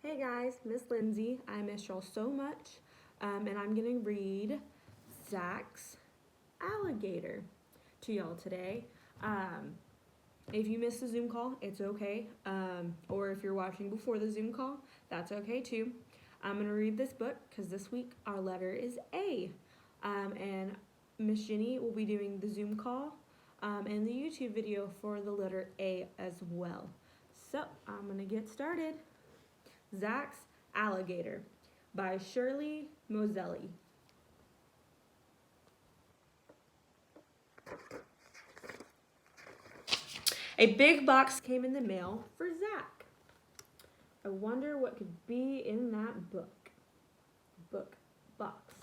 Hey guys, Miss Lindsay. I miss y'all so much, and I'm gonna read Zack's Alligator to y'all today. Um, if you missed the Zoom call, it's okay. Or if you're watching before the Zoom call, that's okay too. I'm gonna read this book because this week our letter is A, and Miss Jenny will be doing the Zoom call and the YouTube video for the letter A as well. So I'm gonna get started. Zack's Alligator by Shirley Moseley. A big box came in the mail for Zack. I wonder what could be in that book. Box.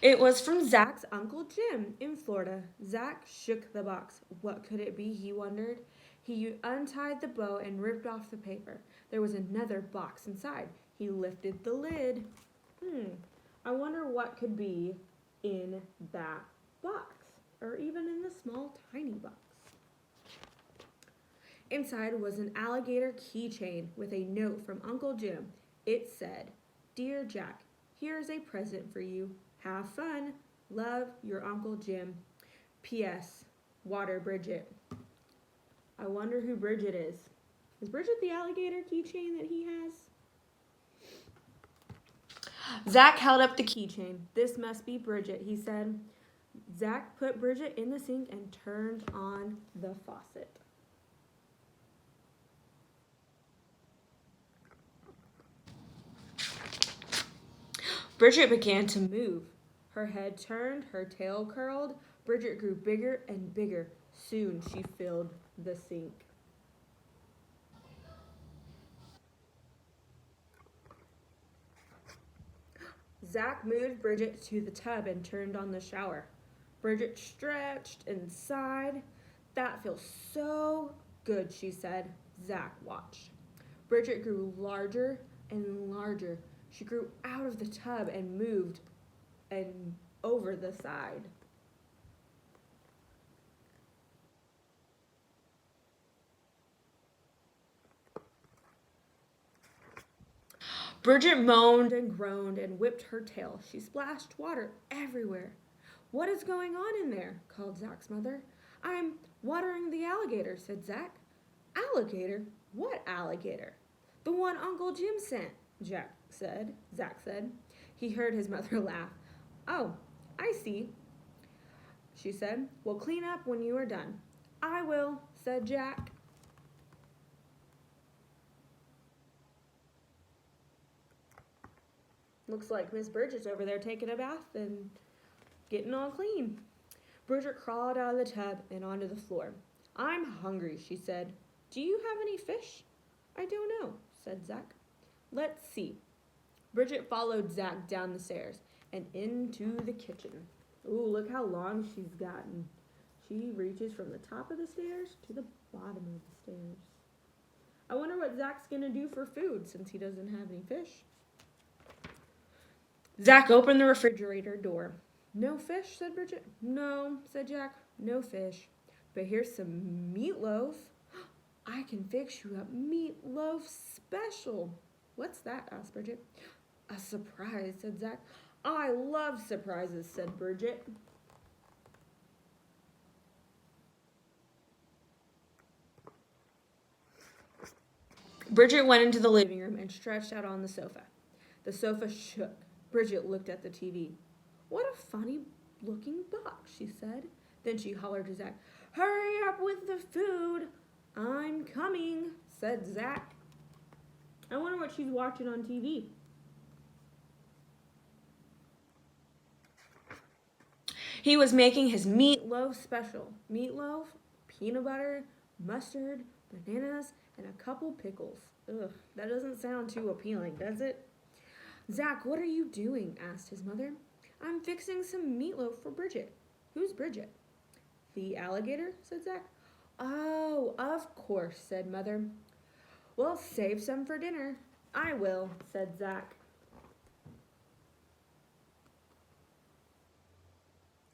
It was from Zack's Uncle Jim in Florida. Zack shook the box. What could it be, he wondered. He untied the bow and ripped off the paper. There was another box inside. He lifted the lid. I wonder what could be in that box, or even in the small, tiny box. Inside was an alligator keychain with a note from Uncle Jim. It said, "Dear Jack, here's a present for you. Have fun. Love, your Uncle Jim. P.S. Water Bridget." I wonder who Bridget is. Is Bridget the alligator keychain that he has? Zack held up the keychain. "This must be Bridget," he said. Zack put Bridget in the sink and turned on the faucet. Bridget began to move. Her head turned, her tail curled. Bridget grew bigger and bigger. Soon she filled the sink. Zack moved Bridget to the tub and turned on the shower. Bridget stretched and sighed. "That feels so good," she said. Zack watched. Bridget grew larger and larger. She grew out of the tub and moved and over the side. Bridget moaned and groaned and whipped her tail. She splashed water everywhere. "What is going on in there?" called Zack's mother. "I'm watering the alligator," said Zack. "Alligator? What alligator?" "The one Uncle Jim sent," Zack said. He heard his mother laugh. "Oh, I see," she said. "Well, clean up when you are done." "I will," said Zack. Looks like Miss Bridget's over there taking a bath and getting all clean. Bridget crawled out of the tub and onto the floor. "I'm hungry," she said. "Do you have any fish?" "I don't know," said Zack. "Let's see." Bridget followed Zack down the stairs and into the kitchen. Ooh, look how long she's gotten. She reaches from the top of the stairs to the bottom of the stairs. I wonder what Zack's gonna do for food since he doesn't have any fish. Zack opened the refrigerator door. "No fish?" said Bridget. "No," said Zack. "No fish. But here's some meatloaf. I can fix you a meatloaf special." "What's that?" asked Bridget. "A surprise," said Zack. "I love surprises," said Bridget. Bridget went into the living room and stretched out on the sofa. The sofa shook. Bridget looked at the TV. "What a funny looking box," she said. Then she hollered to Zack, "Hurry up with the food." "I'm coming," said Zack. I wonder what she's watching on TV. He was making his meatloaf special. Meatloaf, peanut butter, mustard, bananas, and a couple pickles. Ugh, that doesn't sound too appealing, does it? "Zack, what are you doing?" asked his mother. "I'm fixing some meatloaf for Bridget." "Who's Bridget?" "The alligator," said Zack. "Oh, of course," said Mother. "Well, save some for dinner." "I will," said Zack.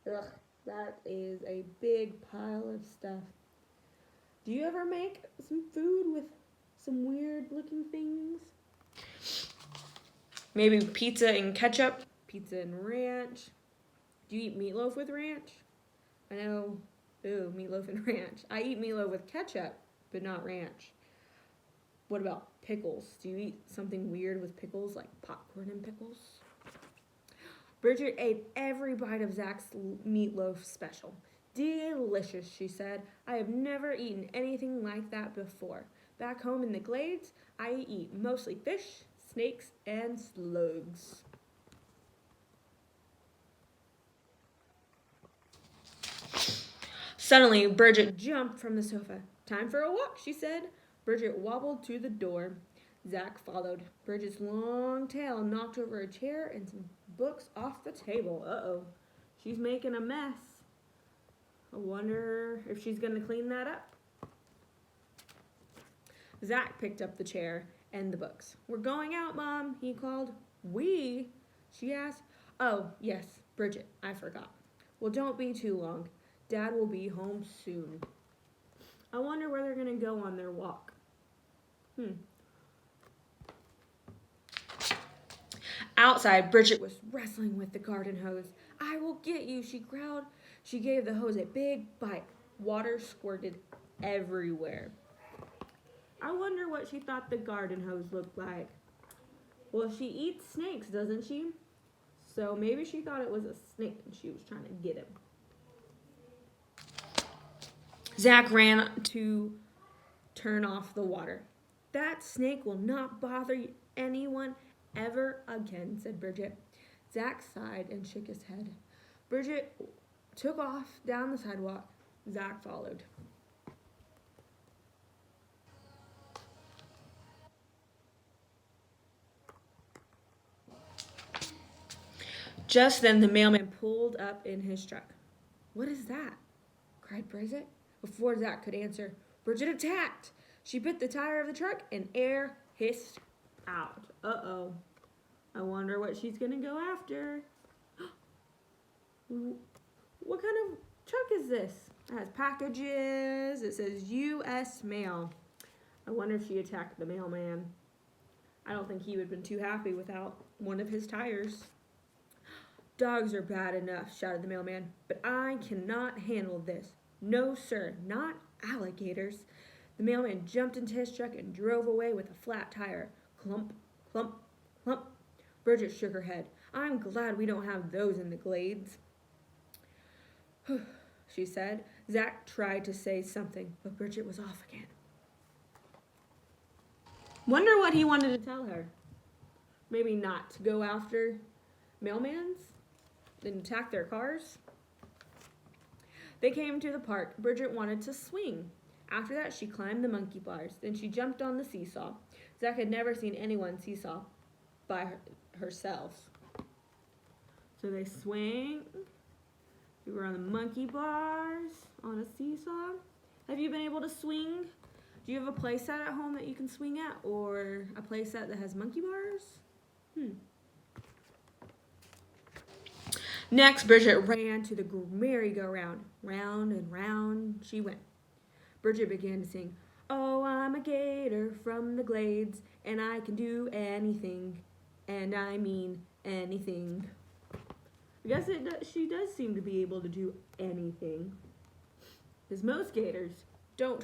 Ugh, that is a big pile of stuff. Do you ever make some food with some weird looking things. Maybe pizza and ketchup, pizza and ranch. Do you eat meatloaf with ranch? I know, ooh, meatloaf and ranch. I eat meatloaf with ketchup, but not ranch. What about pickles? Do you eat something weird with pickles, like popcorn and pickles? Bridget ate every bite of Zack's meatloaf special. Delicious, she said. I have never eaten anything like that before. Back home in the glades, I eat mostly fish, snakes, and slugs. Suddenly, Bridget jumped from the sofa. Time for a walk, she said. Bridget wobbled to the door. Zack followed. Bridget's long tail knocked over a chair and some books off the table. Uh-oh. She's making a mess. I wonder if she's going to clean that up. Zack picked up the chair and the books. We're going out, Mom, he called. We? She asked. Oh, yes, Bridget, I forgot. Well, don't be too long. Dad will be home soon. I wonder where they're going to go on their walk. Outside, Bridget was wrestling with the garden hose. I will get you, she growled. She gave the hose a big bite. Water squirted everywhere. I wonder what she thought the garden hose looked like. Well, she eats snakes, doesn't she? So maybe she thought it was a snake and she was trying to get him. Zack ran to turn off the water. That snake will not bother anyone ever again, said Bridget. Zack sighed and shook his head. Bridget took off down the sidewalk. Zack followed. Just then the mailman pulled up in his truck. What is that? Cried Bridget. Before Zack could answer, Bridget attacked. She bit the tire of the truck and air hissed out. Uh-oh. I wonder what she's going to go after. What kind of truck is this? It has packages. It says U.S. Mail. I wonder if she attacked the mailman. I don't think he would have been too happy without one of his tires. Dogs are bad enough, shouted the mailman, but I cannot handle this. No, sir, not alligators. The mailman jumped into his truck and drove away with a flat tire. Clump, clump, clump. Bridget shook her head. I'm glad we don't have those in the glades, she said. Zack tried to say something, but Bridget was off again. Wonder what he wanted to tell her. Maybe not to go after mailmans and attack their cars. They came to the park. Bridget wanted to swing. After that, she climbed the monkey bars. Then she jumped on the seesaw. Zack had never seen anyone seesaw by herself. So they swing. We were on the monkey bars on a seesaw. Have you been able to swing? Do you have a play set at home that you can swing at, or a play set that has monkey bars? Next, Bridget ran to the merry-go-round. Round and round she went. Bridget began to sing, Oh, I'm a gator from the glades, and I can do anything, and I mean anything. I guess she does seem to be able to do anything. Because most gators don't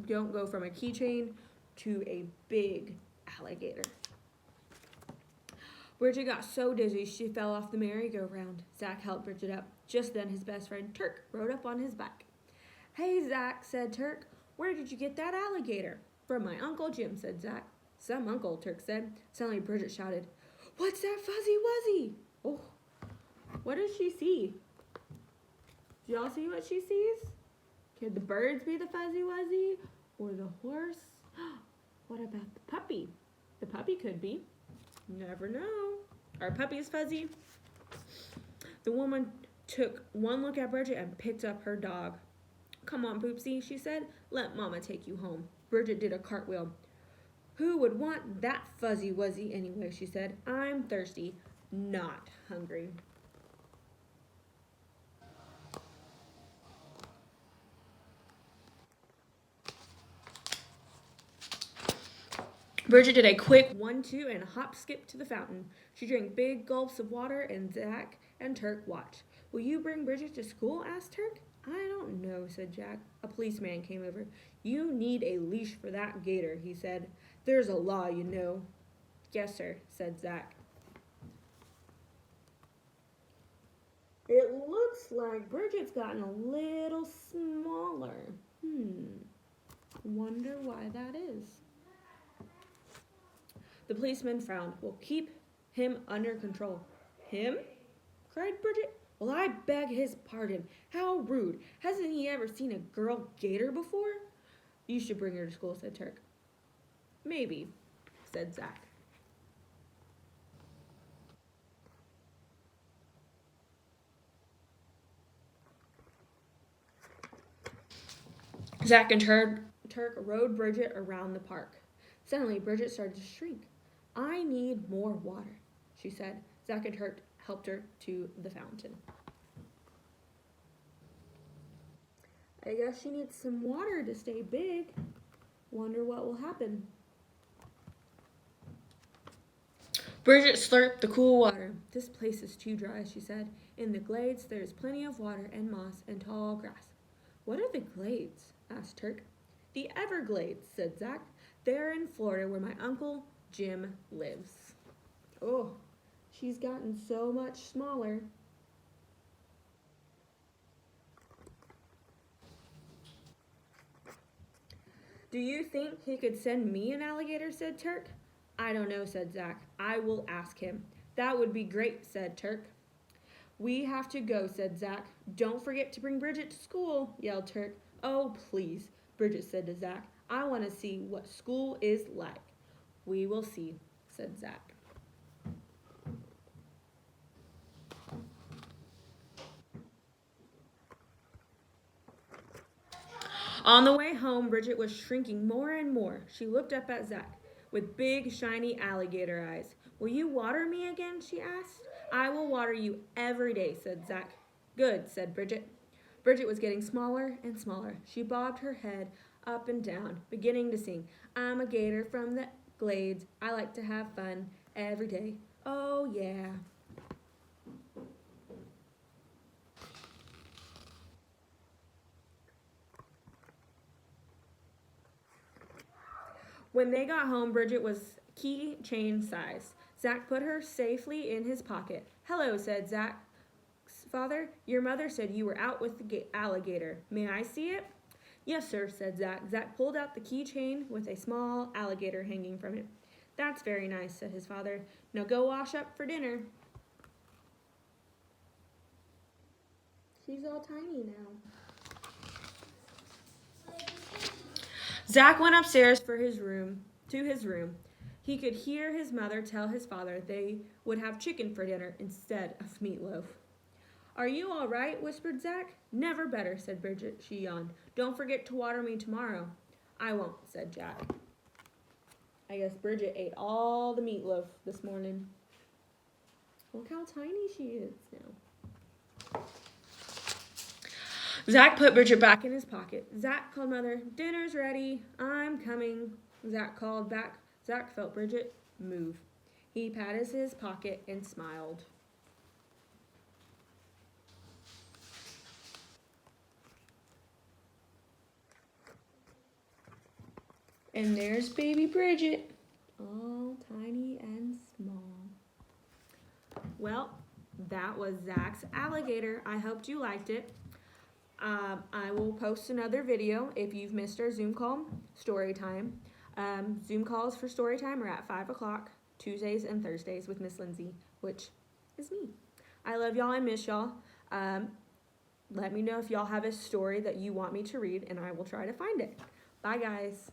go from a keychain to a big alligator. Bridget got so dizzy she fell off the merry-go-round. Zack helped Bridget up. Just then his best friend Turk rode up on his bike. Hey, Zack, said Turk. Where did you get that alligator? From my Uncle Jim, said Zack. Some uncle, Turk said. Suddenly Bridget shouted, What's that fuzzy wuzzy? Oh, what does she see? Do y'all see what she sees? Could the birds be the fuzzy wuzzy? Or the horse? What about the puppy? The puppy could be. Never know. Are puppies fuzzy? The woman took one look at Bridget and picked up her dog. Come on, Poopsie, she said. Let Mama take you home. Bridget did a cartwheel. Who would want that fuzzy wuzzy anyway, she said. I'm thirsty, not hungry. Bridget did a quick 1-2 and hop skip to the fountain. She drank big gulps of water, and Zack and Turk watched. Will you bring Bridget to school? Asked Turk. I don't know, said Jack. A policeman came over. You need a leash for that gator, he said. There's a law, you know. Yes, sir, said Zack. It looks like Bridget's gotten a little smaller. Wonder why that is. The policeman frowned. We'll keep him under control. Him? Cried Bridget. Well, I beg his pardon. How rude. Hasn't he ever seen a girl gator before? You should bring her to school, said Turk. Maybe, said Zack. Zack and Turk rode Bridget around the park. Suddenly, Bridget started to shrink. I need more water, she said. Zack and Turk helped her to the fountain. I guess she needs some water to stay big. Wonder what will happen. Bridget slurped the cool water. This place is too dry, she said. In the glades, there is plenty of water and moss and tall grass. What are the glades? Asked Turk. The Everglades, said Zack. They're in Florida where my Uncle Jim lives. Oh, she's gotten so much smaller. Do you think he could send me an alligator, said Turk. I don't know, said Zack. I will ask him. That would be great, said Turk. We have to go, said Zack. Don't forget to bring Bridget to school, yelled Turk. Oh, please, Bridget said to Zack. I want to see what school is like. We will see, said Zack. On the way home, Bridget was shrinking more and more. She looked up at Zack with big, shiny alligator eyes. Will you water me again? She asked. I will water you every day, said Zack. Good, said Bridget. Bridget was getting smaller and smaller. She bobbed her head up and down, beginning to sing. I'm a gator from the glades. I like to have fun every day. Oh, yeah. When they got home, Bridget was keychain size. Zack put her safely in his pocket. Hello, said Zack's father. Your mother said you were out with the alligator. May I see it? Yes, sir, said Zack. Zack pulled out the keychain with a small alligator hanging from it. That's very nice, said his father. Now go wash up for dinner. She's all tiny now. Zack went upstairs to his room. He could hear his mother tell his father they would have chicken for dinner instead of meatloaf. Are you all right? Whispered Zack. Never better, said Bridget. She yawned. Don't forget to water me tomorrow. I won't, said Jack. I guess Bridget ate all the meatloaf this morning. Look how tiny she is now. Zack put Bridget back in his pocket. Zack called Mother. Dinner's ready. I'm coming. Zack called back. Zack felt Bridget move. He patted his pocket and smiled. And there's baby Bridget, all tiny and small. Well, that was Zack's alligator. I hoped you liked it. I will post another video if you've missed our Zoom call, story time. Zoom calls for story time are at 5 o'clock, Tuesdays and Thursdays with Miss Lindsay, which is me. I love y'all and miss y'all. Let me know if y'all have a story that you want me to read, and I will try to find it. Bye, guys.